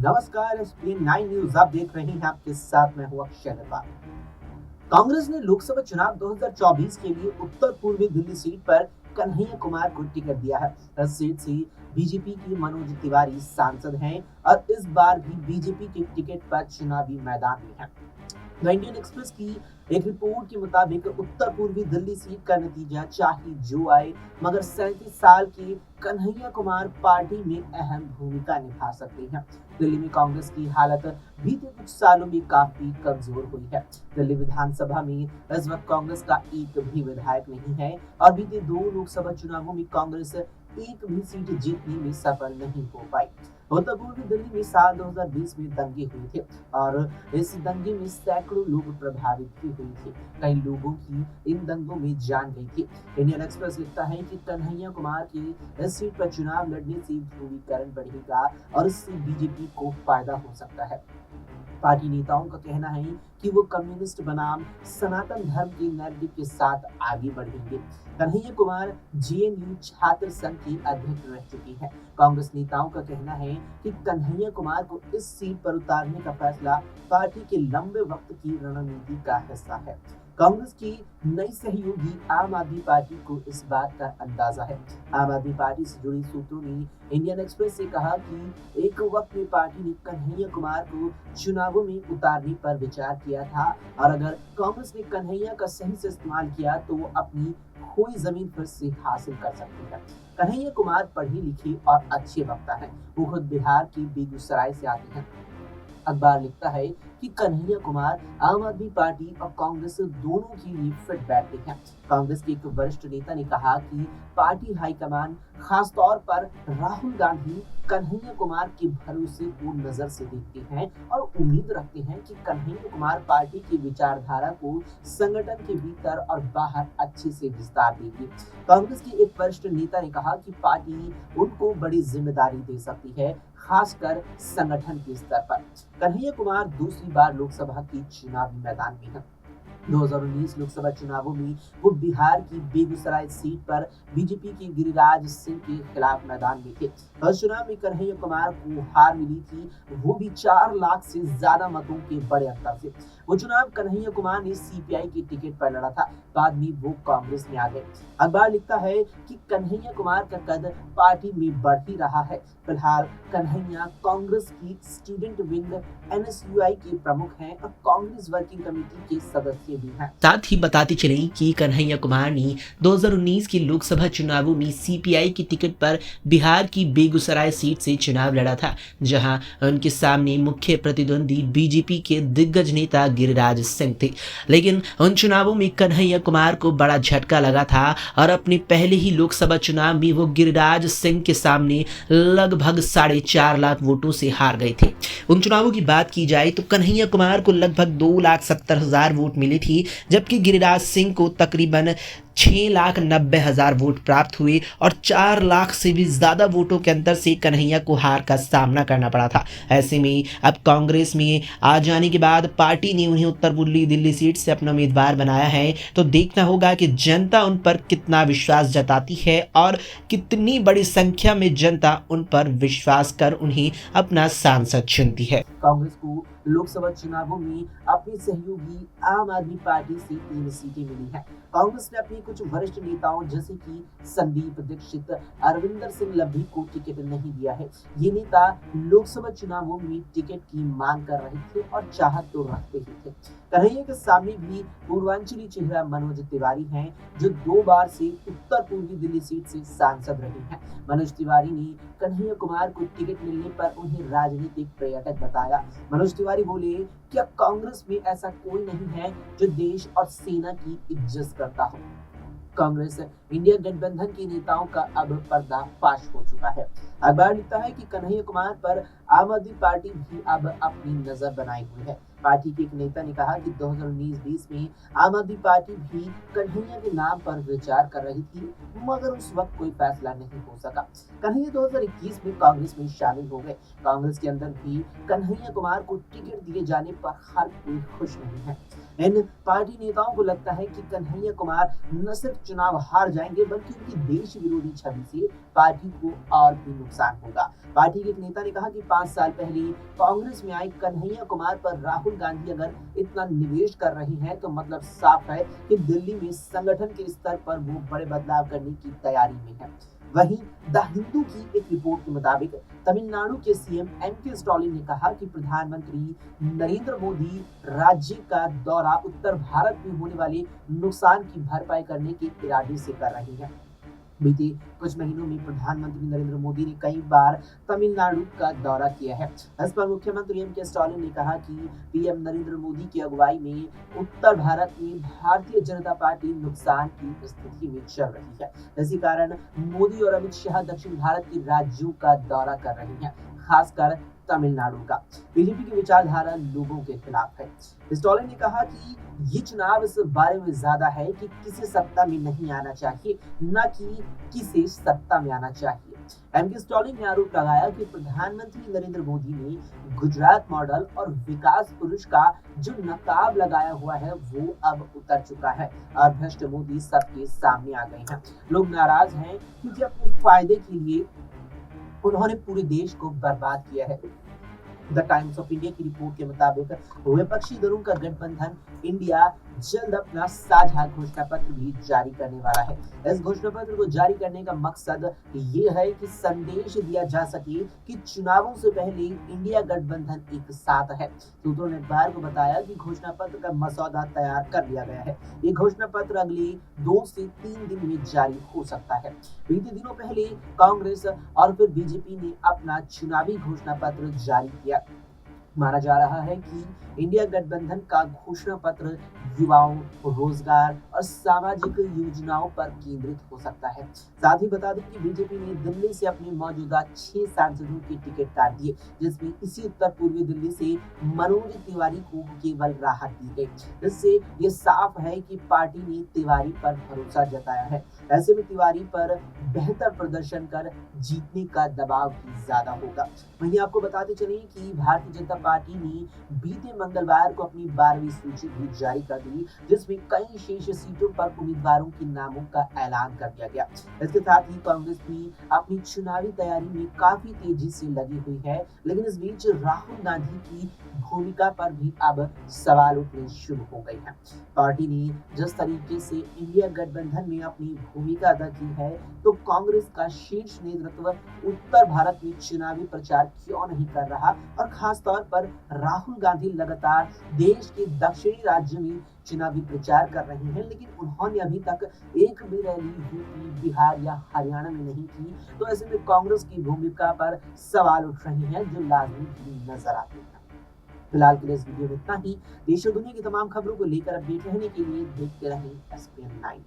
नमस्कार, ESPN 9 news आप देख रहे हैं। आपके साथ मैं हूं अक्षय नेपाल। कांग्रेस ने लोकसभा चुनाव 2024 के लिए उत्तर पूर्वी दिल्ली सीट पर कन्हैया कुमार को टिकट दिया है। इस सीट से बीजेपी की मनोज तिवारी सांसद हैं और इस बार भी बीजेपी के टिकट पर चुनावी मैदान में हैं। द इंडियन एक्सप्रेस की एक रिपोर्ट के मुताबिक उत्तर पूर्वी दिल्ली सीट का नतीजा चाहे जो आए, मगर 37 साल के कन्हैया कुमार पार्टी में अहम भूमिका निभा सकते हैं। दिल्ली में कांग्रेस की हालत बीते कुछ सालों में काफी कमजोर हुई है। दिल्ली विधानसभा में इस वक्त कांग्रेस का एक भी विधायक नहीं है और बीते 2 लोकसभा चुनावों में कांग्रेस एक भी सीट जीतने में सफल नहीं हो पाई। उत्तर पूर्वी दिल्ली में साल 2020 में दंगे हुए थे और इस दंगे में सैकड़ों लोग प्रभावित भी हुए थे। कई लोगों की इन दंगों में जान गई थी। इंडियन एक्सप्रेस लिखता है कि कन्हैया कुमार के इस सीट पर चुनाव लड़ने से ध्रुवीकरण बढ़ेगा और इससे बीजेपी को फायदा हो सकता है। पार्टी नेताओं का कहना है कि वो कम्युनिस्ट बनाम सनातन धर्म के नैरेटिव के साथ आगे बढ़ेंगे। कन्हैया कुमार जेएनयू छात्र संघ के अध्यक्ष रह चुके हैं। कांग्रेस नेताओं का कहना है कि कन्हैया कुमार को इस सीट पर उतारने का फैसला पार्टी के लंबे वक्त की रणनीति का हिस्सा है। कांग्रेस की नई सहयोगी आम आदमी पार्टी को इस बात का अंदाजा है। आम आदमी पार्टी से जुड़ी सूत्रों ने इंडियन एक्सप्रेस से कहा कि एक वक्त में पार्टी ने कन्हैया कुमार को चुनावों में उतारने पर विचार किया था और अगर कांग्रेस ने कन्हैया का सही से इस्तेमाल किया तो वो अपनी खोई जमीन फिर से हासिल कर सकती है। कन्हैया कुमार पढ़े लिखे और अच्छे वक्ता हैं। वो खुद बिहार के बेगूसराय से आते हैं। अखबार लिखता है कि कन्हैया कुमार आम आदमी पार्टी और कांग्रेस दोनों के लिए फिट बैठते हैं। कांग्रेस के एक वरिष्ठ नेता ने कहा कि पार्टी हाईकमान खासतौर पर राहुल गांधी कन्हैया कुमार के भरोसे को नजर से देखते हैं और उम्मीद रखते हैं कि कन्हैया कुमार पार्टी की विचारधारा को संगठन के भीतर और बाहर अच्छे से विस्तार देंगे। कांग्रेस के एक वरिष्ठ नेता ने कहा कि पार्टी उनको बड़ी जिम्मेदारी दे सकती है, खासकर संगठन के स्तर पर। कन्हैया कुमार दूसरी बार लोकसभा के चुनावी मैदान में हैं। 2019 लोकसभा चुनावों में वो बिहार की बेगूसराय सीट पर बीजेपी के गिरिराज सिंह के खिलाफ मैदान में थे। हर चुनाव में कन्हैया कुमार को हार मिली थी, वो भी 4 लाख से ज्यादा मतों के बड़े अंतर से। वो चुनाव कन्हैया कुमार ने सीपीआई की टिकट पर लड़ा था, बाद में वो कांग्रेस में आ गए। अखबार लिखता है कि कन्हैया कुमार का कद पार्टी में बढ़ ही रहा है। फिलहाल कन्हैया कांग्रेस की स्टूडेंट विंग एनएसयूआई के प्रमुख हैं और कांग्रेस वर्किंग कमेटी के सदस्य भी हैं। साथ ही बताते चले कि कन्हैया कुमार ने 2019 के लोकसभा चुनावों में सीपीआई की टिकट पर बिहार की बेगूसराय सीट से चुनाव लड़ा था, जहां उनके सामने मुख्य प्रतिद्वंदी बीजेपी के दिग्गज नेता गिरिराज सिंह थे। लेकिन उन चुनावों में कन्हैया कुमार को बड़ा झटका लगा था और अपने पहले ही लोकसभा चुनाव में वो गिरिराज सिंह के सामने लगभग 4.5 लाख वोटों से हार गए थे। उन चुनावों की बात की जाए तो कन्हैया कुमार को लगभग 2,70,000 वोट मिले थे, जबकि गिरिराज सिंह को तकरीबन 6,90,000 वोट प्राप्त हुए और 4 लाख से भी ज़्यादा वोटों के अंतर से कन्हैया को हार का सामना करना पड़ा था। ऐसे में अब कांग्रेस में आ जाने के बाद पार्टी ने उन्हें उत्तर पूर्वी दिल्ली सीट से अपना उम्मीदवार बनाया है, तो देखना होगा कि जनता उन पर कितना विश्वास जताती है और कितनी बड़ी संख्या में जनता उन पर विश्वास कर उन्हें अपना सांसद चुनती है। कांग्रेस को लोकसभा चुनावों में अपनी सहयोगी आम आदमी पार्टी से 3 सीटें मिली हैं। कांग्रेस ने अपने कुछ वरिष्ठ नेताओं जैसे कि संदीप दीक्षित, अरविंदर सिंह लब्बी को टिकट नहीं दिया है। ये नेता लोकसभा चुनावों में टिकट की मांग कर रहे थे और चाहत तो रखते ही थे। कन्हैया के सामने भी पूर्वांचली चेहरा मनोज तिवारी हैं, जो 2 बार से उत्तर पूर्वी दिल्ली सीट से सांसद रहे हैं। मनोज तिवारी ने कन्हैया कुमार को टिकट मिलने पर उन्हें राजनीतिक पर्यटक बताया। मनोज तिवारी बोले, क्या कांग्रेस में ऐसा कोई नहीं है जो देश और सेना की इज्जत करता हो। कांग्रेस इंडिया गठबंधन के नेताओं का अब पर्दाफाश हो चुका है। अखबार लिखता है कि कन्हैया कुमार पर आम आदमी पार्टी भी अब अपनी नजर बनाए हुए है। पार्टी के एक नेता ने कहा कि 2019-20 में आम आदमी पार्टी भी कन्हैया के नाम पर विचार कर रही थी, मगर उस वक्त कोई फैसला नहीं हो सका। कन्हैया 2021 में कांग्रेस में शामिल हो गए। कांग्रेस के अंदर भी कन्हैया कुमार को टिकट दिए जाने पर हर कोई खुश नहीं है। इन पार्टी नेताओं को लगता है कि कन्हैया कुमार न सिर्फ चुनाव हार जाएंगे, बल्कि उनकी देश विरोधी छवि से पार्टी को और भी नुकसान होगा। पार्टी के एक नेता ने कहा कि 5 साल पहले कांग्रेस में आए कन्हैया कुमार पर राहुल गांधी अगर इतना निवेश कर रही हैं, तो मतलब साफ है कि दिल्ली में संगठन के स्तर पर वो बड़े बदलाव करने की तैयारी में है। वहीं द हिंदू की एक रिपोर्ट के मुताबिक तमिलनाडु के सीएम एम.के. स्टालिन ने कहा कि प्रधानमंत्री नरेंद्र मोदी राज्य का दौरा उत्तर भारत में होने वाले नुकसान की भरपाई करने के इरादे से कर रही है। बीते कुछ महीनों में प्रधानमंत्री नरेंद्र मोदी ने कई बार तमिलनाडु का दौरा किया है। इस पर मुख्यमंत्री एम.के. स्टालिन ने कहा कि पीएम नरेंद्र मोदी की अगुवाई में उत्तर भारत में भारतीय जनता पार्टी नुकसान की स्थिति में चल रही है। इसी कारण मोदी और अमित शाह दक्षिण भारत के राज्यों का दौरा कर रहे हैं, खासकर तमिलनाडु का। बीजेपी की विचारधारा लोगों के खिलाफ है। स्टालिन ने कहा कि ये चुनाव इस बारे में ज्यादा है कि किसे सत्ता में नहीं आना चाहिए, न कि किसे सत्ता में आना चाहिए। एम.के. स्टालिन ने आरोप लगाया कि प्रधानमंत्री नरेंद्र मोदी ने गुजरात मॉडल और विकास पुरुष का जो नकाब लगाया हुआ है वो अब उतर चुका है और भ्रष्ट मोदी सबके सामने आ गए हैं। लोग नाराज हैं क्योंकि अपने फायदे के लिए उन्होंने पूरे देश को बर्बाद किया है। द टाइम्स ऑफ इंडिया की रिपोर्ट के मुताबिक विपक्षी दलों का गठबंधन इंडिया जल्द अपना साझा घोषणा पत्र भी जारी करने वाला है। इस घोषणा पत्र को जारी करने का मकसद ये है कि संदेश दिया जा सके कि चुनावों से पहले इंडिया गठबंधन एक साथ है। सूत्रों ने अखबार को बताया कि घोषणा पत्र का मसौदा तैयार कर लिया गया है। ये घोषणा पत्र अगले 2 से 3 दिन में जारी हो सकता है। बीते दिनों पहले कांग्रेस और फिर बीजेपी ने अपना चुनावी घोषणा पत्र जारी किया। माना जा रहा है कि इंडिया गठबंधन का घोषणा पत्र युवाओं, रोजगार और सामाजिक योजनाओं पर केंद्रित हो सकता है। साथ ही बता दें कि बीजेपी ने दिल्ली से अपने मौजूदा 6 सांसदों के टिकट काट दिए, जिसमें इसी उत्तर पूर्वी दिल्ली से मनोज तिवारी को केवल राहत दी गई। इससे ये साफ है कि पार्टी ने तिवारी पर भरोसा जताया है। ऐसे में तिवारी पर बेहतर प्रदर्शन कर जीतने का दबाव भी ज्यादा होगा। वहीं आपको बताते चलें कि भारतीय जनता पार्टी ने बीते मंगलवार को अपनी 12वीं सूची भी जारी कर दी, जिसमें कई शेष सीटों पर उम्मीदवारों के नामों का ऐलान कर दिया गया। इसके साथ ही कांग्रेस भी अपनी चुनावी तैयारी में काफी तेजी से लगी हुई है, लेकिन इस बीच राहुल गांधी की भूमिका पर भी अब सवाल उठने शुरू हो गए हैं। पार्टी ने जिस तरीके से इंडिया गठबंधन में अपनी भूमिका अदा की है, तो कांग्रेस का शीर्ष नेतृत्व उत्तर भारत में चुनावी प्रचार क्यों नहीं कर रहा, और खास तौर पर राहुल गांधी लगातार देश के दक्षिणी राज्य में चुनावी प्रचार कर रहे हैं, लेकिन उन्होंने अभी तक एक भी रैली यूपी, बिहार या हरियाणा में नहीं की। तो ऐसे में कांग्रेस की भूमिका पर सवाल उठ रहे हैं जो लाजमी भी नजर आते हैं। फिलहाल के लिए इस वीडियो में इतना ही। देश और दुनिया की तमाम खबरों को लेकर अपडेट रहने के लिए देखते रहें SPN9।